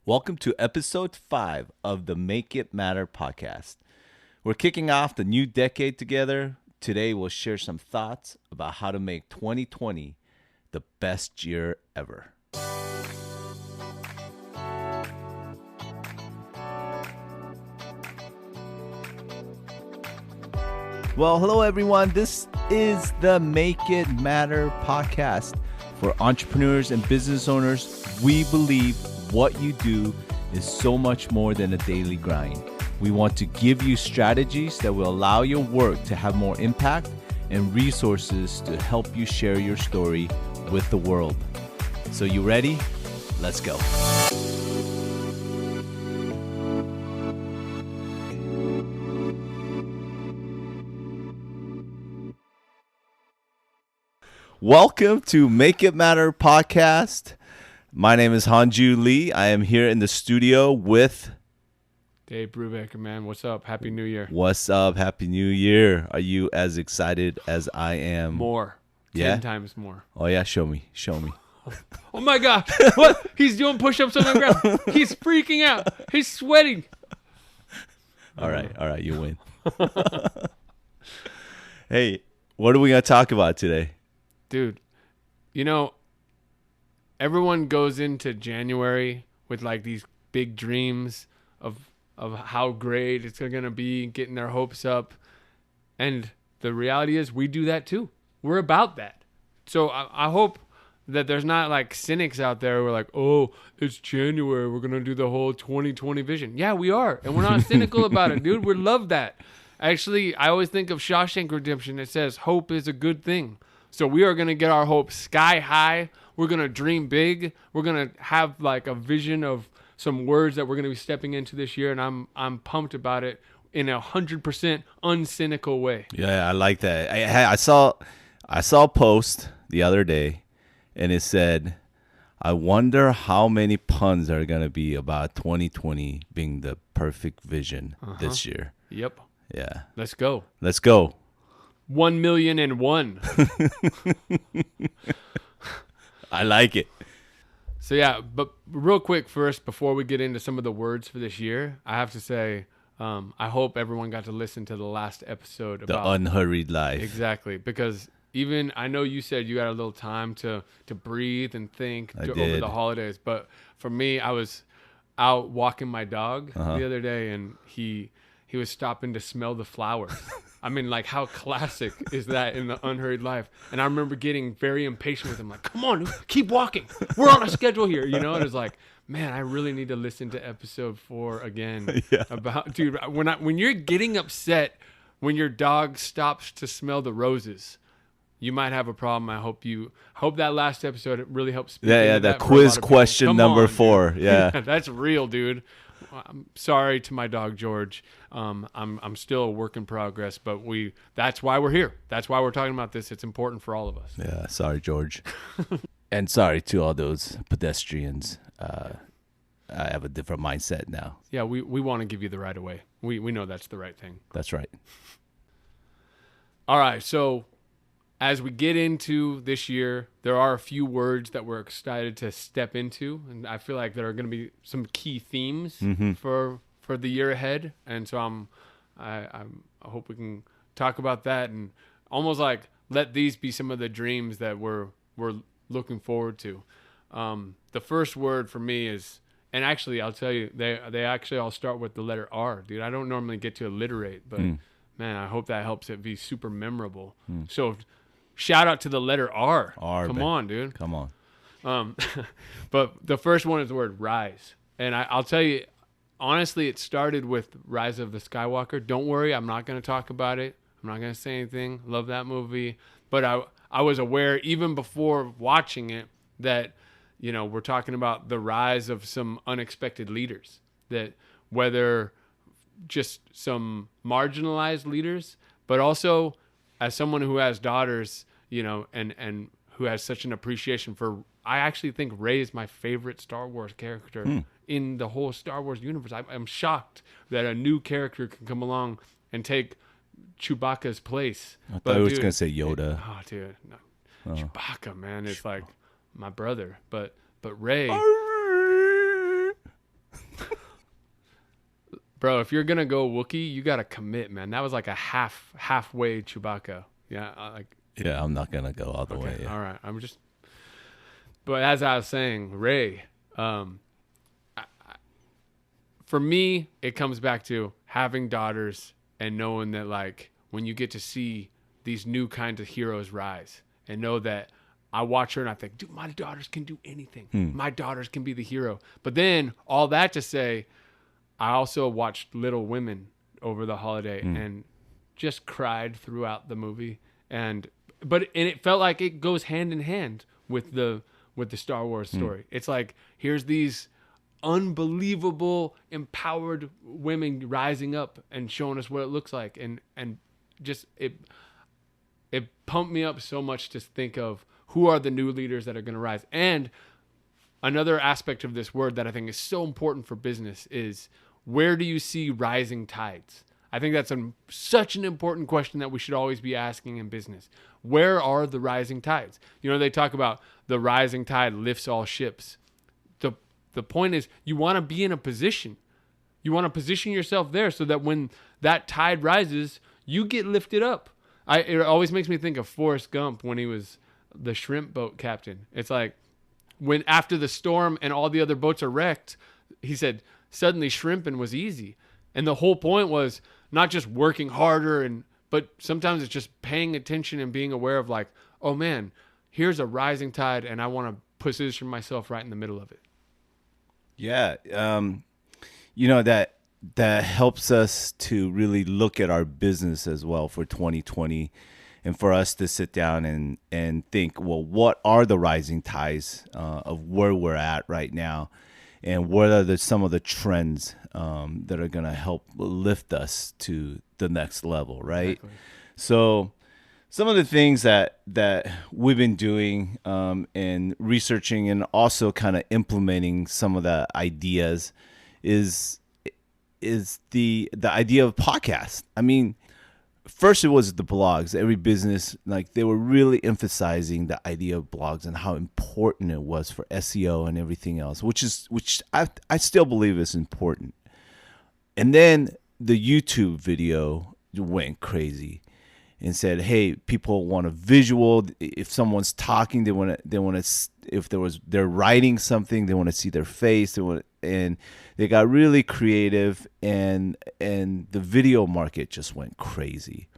Welcome to episode 5 of the Make It Matter podcast. We're kicking off the new decade together. Today, we'll share some thoughts about how to make 2020 the best year ever. Well, hello, everyone. This is the Make It Matter podcast. For entrepreneurs and business owners, we believe what you do is so much more than a daily grind. We want to give you strategies that will allow your work to have more impact and resources to help you share your story with the world. So you ready? Let's go. Welcome to Make It Matter podcast. My name is Hanju Lee. I am here in the studio with Dave Brubaker, man. What's up? Happy New Year. What's up? Happy New Year. Are you as excited as I am? More. Yeah? 10 times more. Oh, yeah. Show me. Oh, my gosh. What? He's doing push-ups on the ground. He's freaking out. He's sweating. All right. You win. Hey, what are we going to talk about today? Dude, you know, everyone goes into January with like these big dreams of how great it's going to be, getting their hopes up. And the reality is we do that too. We're about that. So I hope that there's not like cynics out there who are like, oh, it's January, we're going to do the whole 2020 vision. Yeah, we are. And we're not cynical about it, dude. We love that. Actually, I always think of Shawshank Redemption. It says hope is a good thing. So we are going to get our hopes sky high. We're going to dream big. We're going to have like a vision of some words that we're going to be stepping into this year. And I'm pumped about it in 100% uncynical way. Yeah, I like that. I saw a post the other day, and it said, I wonder how many puns are going to be about 2020 being the perfect vision this year. Yep. Yeah. Let's go. 1,000,001. I like it. So yeah, but real quick first, before we get into some of the words for this year, I have to say, I hope everyone got to listen to the last episode about The Unhurried Life. Exactly, because even I know you said you got a little time to breathe and think over the holidays, but for me, I was out walking my dog the other day, and he was stopping to smell the flowers. I mean, like, how classic is that in the unhurried life? And I remember getting very impatient with him, like, come on, keep walking. We're on a schedule here, you know? And it's like, man, I really need to listen to episode 4 again. Yeah. Dude, when you're getting upset when your dog stops to smell the roses, you might have a problem. I hope that last episode, it really helps. Yeah, that quiz question number 4. Dude. Yeah. That's real, dude. I'm sorry to my dog George. I'm still a work in progress, but that's why we're here. That's why we're talking about this. It's important for all of us. Yeah, sorry, George. And sorry to all those pedestrians. I have a different mindset now. Yeah, we want to give you the right of way. We know that's the right thing. That's right. All right, so as we get into this year, there are a few words that we're excited to step into, and I feel like there are going to be some key themes for the year ahead. And so I hope we can talk about that and almost like let these be some of the dreams that we're looking forward to. The first word for me is, and actually I'll tell you, they actually all start with the letter R, dude. I don't normally get to alliterate, but man, I hope that helps it be super memorable. So shout out to the letter R. Come on, dude. Come on. But the first one is the word rise. And I'll tell you, honestly, it started with Rise of the Skywalker. Don't worry, I'm not going to talk about it. I'm not going to say anything. Love that movie. But I was aware, even before watching it, that, you know, we're talking about the rise of some unexpected leaders. That whether just some marginalized leaders, but also as someone who has daughters, you know, and who has such an appreciation for, I actually think Rey is my favorite Star Wars character in the whole Star Wars universe. I'm shocked that a new character can come along and take Chewbacca's place. I thought I was going to say Yoda. Dude. No. Chewbacca, man, it's like my brother. But Rey, Bro, if you're gonna go Wookiee, you gotta commit, man. That was like a halfway Chewbacca. Yeah, Yeah, I'm not gonna go all the okay, way. Yeah. all right. But as I was saying, Ray, for me, it comes back to having daughters and knowing that, like, when you get to see these new kinds of heroes rise, and know that I watch her and I think, dude, my daughters can do anything. My daughters can be the hero. But then all that to say, I also watched Little Women over the holiday and just cried throughout the movie. And it felt like it goes hand in hand with the Star Wars story. It's like, here's these unbelievable empowered women rising up and showing us what it looks like, and just it pumped me up so much to think of who are the new leaders that are going to rise. And another aspect of this word that I think is so important for business is, where do you see rising tides? I think that's such an important question that we should always be asking in business. Where are the rising tides? You know, they talk about the rising tide lifts all ships. The point is, you want to be in a position. You want to position yourself there so that when that tide rises, you get lifted up. It always makes me think of Forrest Gump when he was the shrimp boat captain. It's like, when after the storm and all the other boats are wrecked, he said, suddenly shrimping was easy. And the whole point was not just working harder, but sometimes it's just paying attention and being aware of, like, oh man, here's a rising tide and I want to position myself right in the middle of it. Yeah. You know, that helps us to really look at our business as well for 2020, and for us to sit down and think, well, what are the rising tides of where we're at right now? And what are some of the trends that are going to help lift us to the next level, right? Exactly. So some of the things that we've been doing and researching and also kind of implementing some of the ideas is the idea of podcasts. I mean, first it was the blogs. Every business, like, they were really emphasizing the idea of blogs and how important it was for SEO and everything else, which I still believe is important. And then the YouTube video went crazy and said, hey, people want a visual. If someone's talking, they want to, if they're writing something, they want to see their face. And they got really creative, and the video market just went crazy.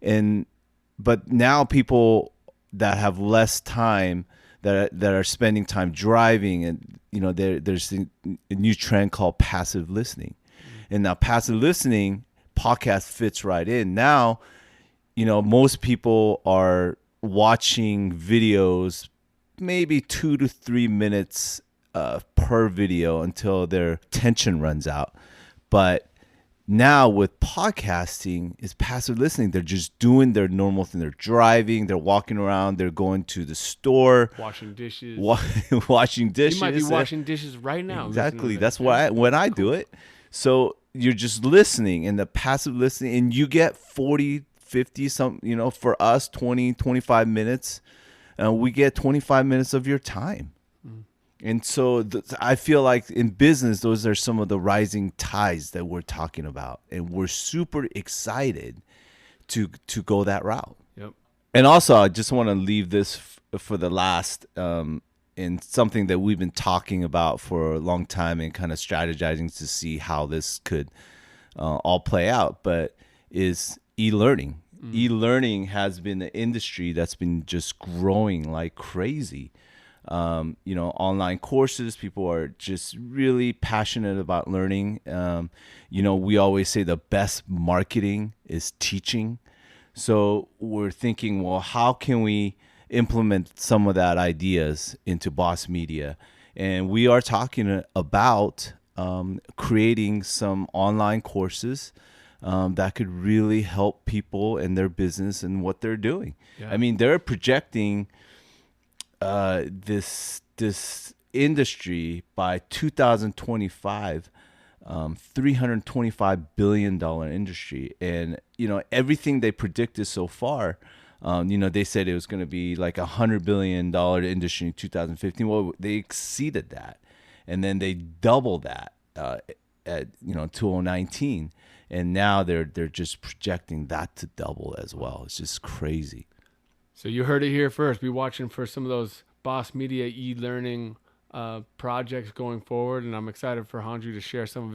But now people that have less time, that are spending time driving, and you know, there's a new trend called passive listening. And now passive listening, podcast fits right in. Now, you know, most people are watching videos maybe 2 to 3 minutes per video until their attention runs out. But now with podcasting, is passive listening. They're just doing their normal thing. They're driving, they're walking around, they're going to the store, washing dishes. Washing dishes. You might be washing dishes right now. Exactly. That's why when I do it. So you're just listening, and the passive listening, and you get 40, 50, some, you know, for us 20, 25 minutes. We get 25 minutes of your time. And so I feel like in business, those are some of the rising tides that we're talking about. And we're super excited to go that route. Yep. And also, I just want to leave this for the last, and something that we've been talking about for a long time and kind of strategizing to see how this could all play out, but is e-learning. E-learning has been an industry that's been just growing like crazy. You know, online courses, people are just really passionate about learning. You know, we always say the best marketing is teaching. So we're thinking, well, how can we implement some of that ideas into Boss Media? And we are talking about creating some online courses that could really help people in their business and what they're doing. Yeah. I mean, they're projecting this industry by 2025, $325 billion industry. And, you know, everything they predicted so far, you know, they said it was going to be like $100 billion industry in 2015. Well, they exceeded that. And then they doubled that at 2019, and now they're just projecting that to double as well. It's just crazy. So you heard it here first. Be watching for some of those Boss Media e-learning projects going forward, and I'm excited for Hanju to share some of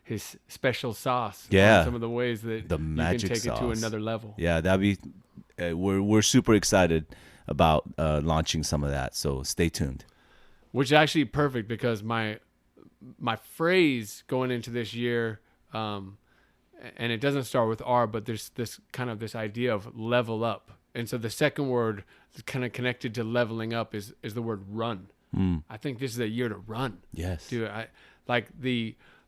his special sauce. Yeah, some of the ways that the magic you can take sauce. it to another level. Yeah, that'd be. We're super excited about launching some of that. So stay tuned. Which is actually perfect because my phrase going into this year, and it doesn't start with R, but there's this idea of level up. And so the second word that's kind of connected to leveling up is the word run. I think this is a year to run. Yes. Dude,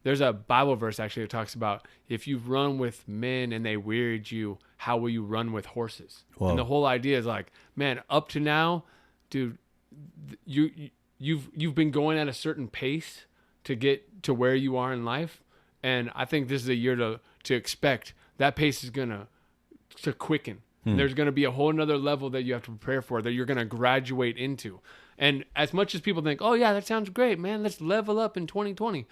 there's a Bible verse actually that talks about if you've run with men and they wearied you, how will you run with horses? Whoa. And the whole idea is like, man, up to now, dude, you've been going at a certain pace to get to where you are in life. And I think this is a year to expect that pace is going to quicken. There's going to be a whole nother level that you have to prepare for, that you're going to graduate into. And as much as people think, oh yeah, that sounds great, man, let's level up in 2020.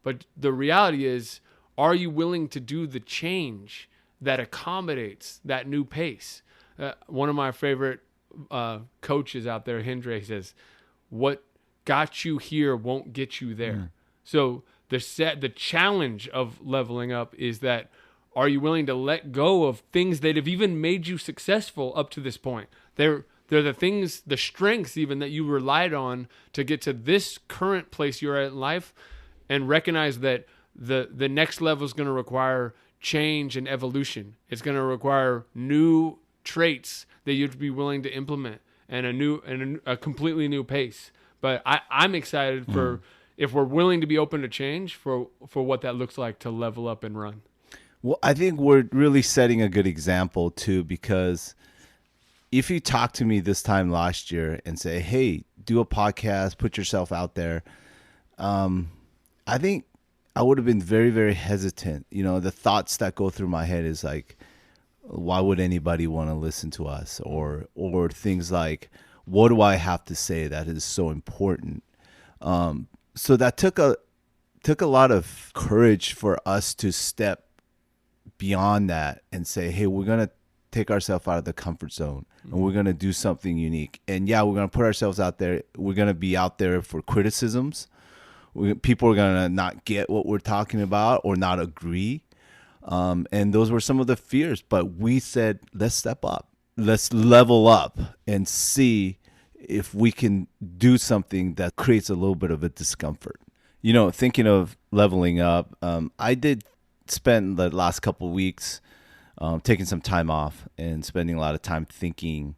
But the reality is, are you willing to do the change that accommodates that new pace? One of my favorite coaches out there, Hendry, says, what got you here won't get you there. So the challenge of leveling up is that, are you willing to let go of things that have even made you successful up to this point? They're the things, the strengths even that you relied on to get to this current place you're at in life, and recognize that the next level is going to require change and evolution. It's going to require new traits that you'd be willing to implement, and a completely new pace. But I'm excited for, if we're willing to be open to change, for what that looks like to level up and run. Well, I think we're really setting a good example too, because if you talk to me this time last year and say, hey, do a podcast, put yourself out there, I think I would have been very, very hesitant. The thoughts that go through my head is like, why would anybody want to listen to us? Or things like, what do I have to say that is so important? So that took a lot of courage for us to step beyond that and say, hey, we're going to take ourselves out of the comfort zone, and we're going to do something unique. And yeah, we're going to put ourselves out there. We're going to be out there for criticisms. People are going to not get what we're talking about or not agree. And those were some of the fears, but we said, let's step up, let's level up and see if we can do something that creates a little bit of a discomfort. Thinking of leveling up, I did spend the last couple of weeks taking some time off and spending a lot of time thinking.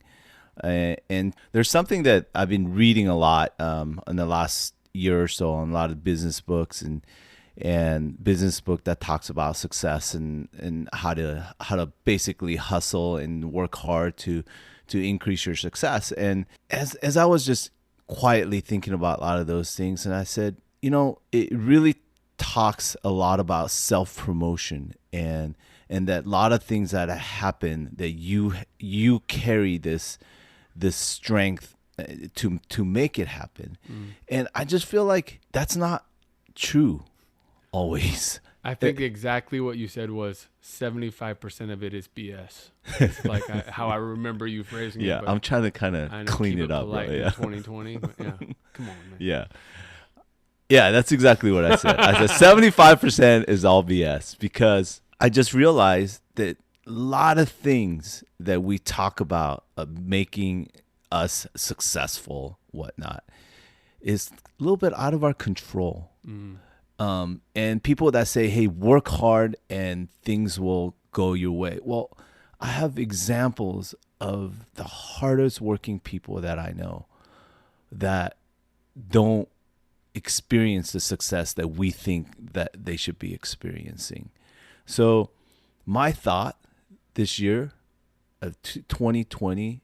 And there's something that I've been reading a lot in the last year or so on a lot of business books and business book that talks about success and how to basically hustle and work hard to increase your success. And as I was just quietly thinking about a lot of those things, and I said, it really talks a lot about self-promotion and that a lot of things that happen, that you carry this strength to make it happen. And I just feel like that's not true always. I think exactly what you said was 75% of it is BS. It's like how I remember you phrasing it. Yeah, I'm trying to kind of clean it up. Right? Yeah. 2020. But yeah, come on, man. Yeah, that's exactly what I said. I said 75% is all BS, because I just realized that a lot of things that we talk about making us successful, whatnot, is a little bit out of our control. And people that say, hey, work hard and things will go your way. Well, I have examples of the hardest working people that I know that don't experience the success that we think that they should be experiencing. So my thought this year of 2020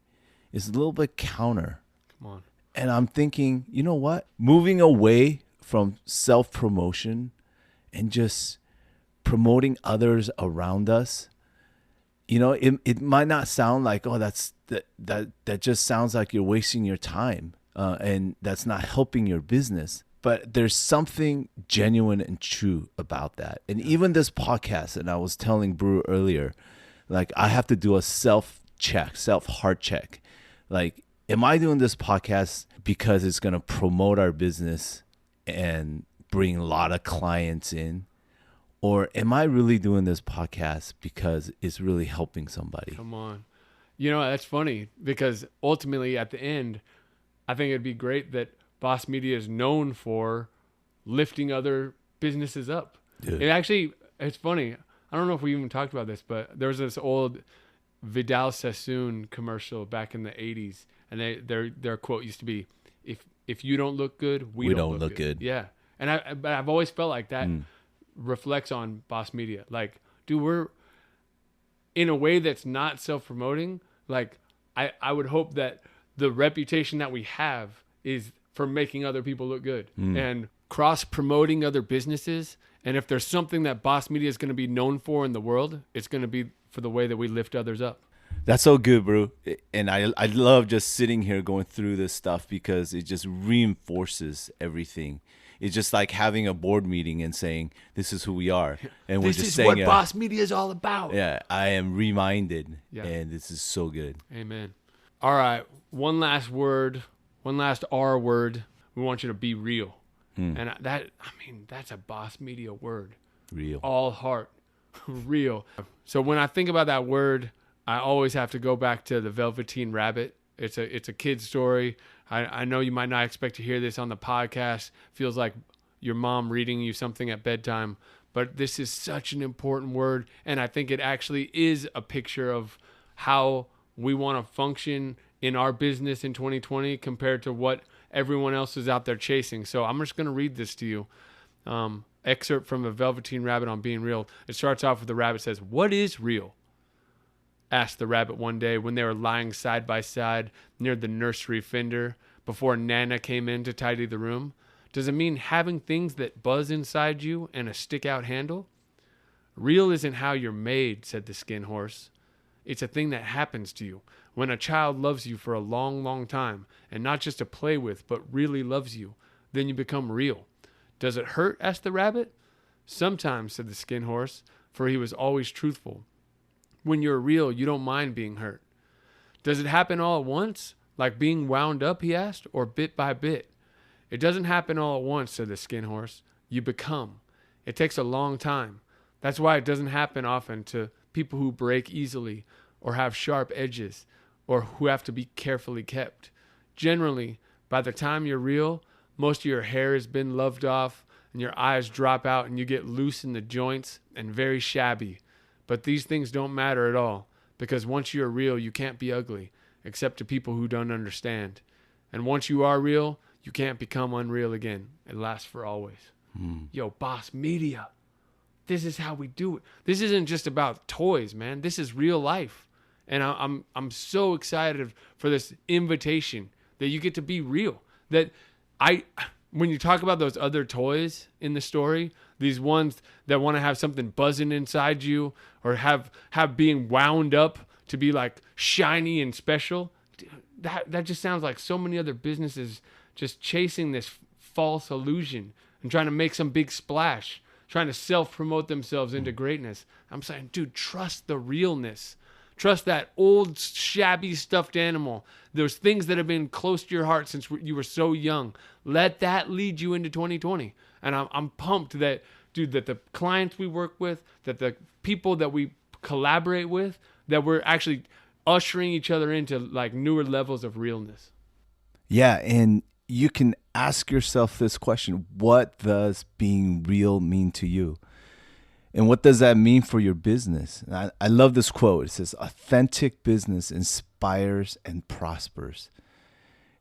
is a little bit counter. Come on. And I'm thinking, you know what? Moving away from self-promotion and just promoting others around us. It might not sound like, oh, that just sounds like you're wasting your time, and that's not helping your business. But there's something genuine and true about that. And even this podcast, and I was telling Brew earlier, like I have to do a self-check, self-heart check. Like, am I doing this podcast because it's going to promote our business and bring a lot of clients in? Or am I really doing this podcast because it's really helping somebody? Come on. You know, that's funny because ultimately at the end, I think it'd be great that Boss Media is known for lifting other businesses up. Dude. It's funny. I don't know if we even talked about this, but there was this old Vidal Sassoon commercial back in the 80s. And their quote used to be, if you don't look good, we don't look good. Yeah. And I've always felt like that reflects on Boss Media. Like, dude, we're in a way that's not self-promoting. Like, I would hope that the reputation that we have is for making other people look good and cross-promoting other businesses. And if there's something that Boss Media is going to be known for in the world, it's going to be for the way that we lift others up. That's so good, bro. And I love just sitting here going through this stuff because it just reinforces everything. It's just like having a board meeting and saying, this is who we are. And we're just saying, this is what Boss Media is all about. Yeah, I am reminded. Yeah. And this is so good. Amen. All right. One last word, one last R word. We want you to be real. And that's a Boss Media word. Real. All heart. Real. So when I think about that word, I always have to go back to the Velveteen Rabbit. It's a kid's story. I know you might not expect to hear this on the podcast. Feels like your mom reading you something at bedtime. But this is such an important word. And I think it actually is a picture of how we want to function in our business in 2020 compared to what everyone else is out there chasing. So I'm just going to read this to you. Excerpt from a Velveteen Rabbit on being real. It starts off with the rabbit says, "What is real?" asked the rabbit one day when they were lying side by side near the nursery fender before Nana came in to tidy the room. "Does it mean having things that buzz inside you and a stick-out handle?" "Real isn't how you're made," said the skin horse. "It's a thing that happens to you when a child loves you for a long, long time and not just to play with but really loves you. Then you become real." "Does it hurt?" asked the rabbit. "Sometimes," said the skin horse, for he was always truthful. "When you're real, you don't mind being hurt." "Does it happen all at once, like being wound up?" he asked, "or bit by bit?" "It doesn't happen all at once," said the skin horse. "You become. It takes a long time. That's why it doesn't happen often to people who break easily or have sharp edges or who have to be carefully kept. Generally, by the time you're real, most of your hair has been loved off and your eyes drop out and you get loose in the joints and very shabby. But these things don't matter at all, because once you're real, you can't be ugly, except to people who don't understand. And once you are real, you can't become unreal again. It lasts for always." Yo, Boss Media. This is how we do it. This isn't just about toys, man. This is real life. And I'm so excited for this invitation that you get to be real. That when you talk about those other toys in the story, these ones that want to have something buzzing inside you or have being wound up to be like shiny and special, that just sounds like so many other businesses just chasing this false illusion and trying to make some big splash, trying to self-promote themselves into greatness. I'm saying, dude, trust the realness. Trust that old, shabby, stuffed animal. There's things that have been close to your heart since you were so young. Let that lead you into 2020. And I'm pumped that, dude, that the clients we work with, that the people that we collaborate with, that we're actually ushering each other into like newer levels of realness. Yeah, and you can ask yourself this question: what does being real mean to you? And what does that mean for your business? And I love this quote. It says, "Authentic business inspires and prospers."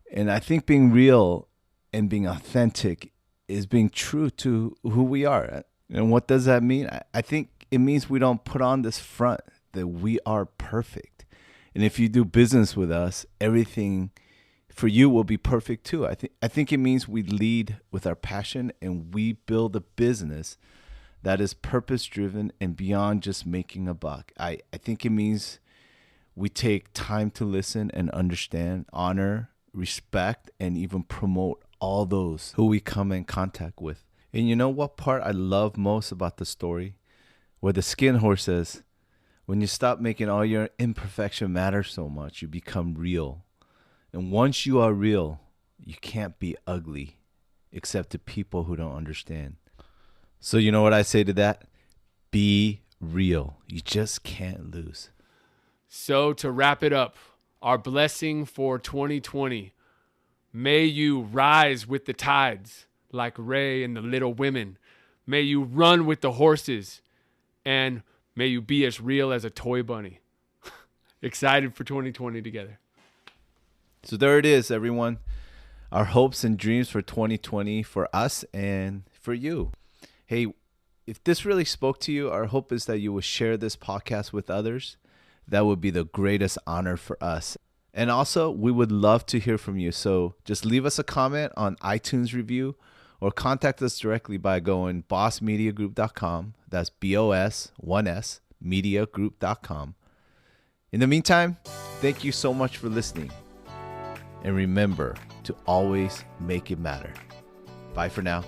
And I think being real and being authentic is being true to who we are. And what does that mean? I think it means we don't put on this front that we are perfect. And if you do business with us, everything for you will be perfect too. I think it means we lead with our passion and we build a business that is purpose-driven and beyond just making a buck. I think it means we take time to listen and understand, honor, respect, and even promote all those who we come in contact with. And you know what part I love most about the story? Where the skin horse says, when you stop making all your imperfection matter so much, you become real. And once you are real, you can't be ugly, except to people who don't understand. So you know what I say to that? Be real. You just can't lose. So to wrap it up, our blessing for 2020, may you rise with the tides like Ray and the Little Women. May you run with the horses, and may you be as real as a toy bunny. Excited for 2020 together. So there it is, everyone. Our hopes and dreams for 2020 for us and for you. Hey, if this really spoke to you, our hope is that you will share this podcast with others. That would be the greatest honor for us. And also, we would love to hear from you. So just leave us a comment on iTunes review or contact us directly by going bossmediagroup.com. That's BOS1S mediagroup.com. In the meantime, thank you so much for listening. And remember to always make it matter. Bye for now.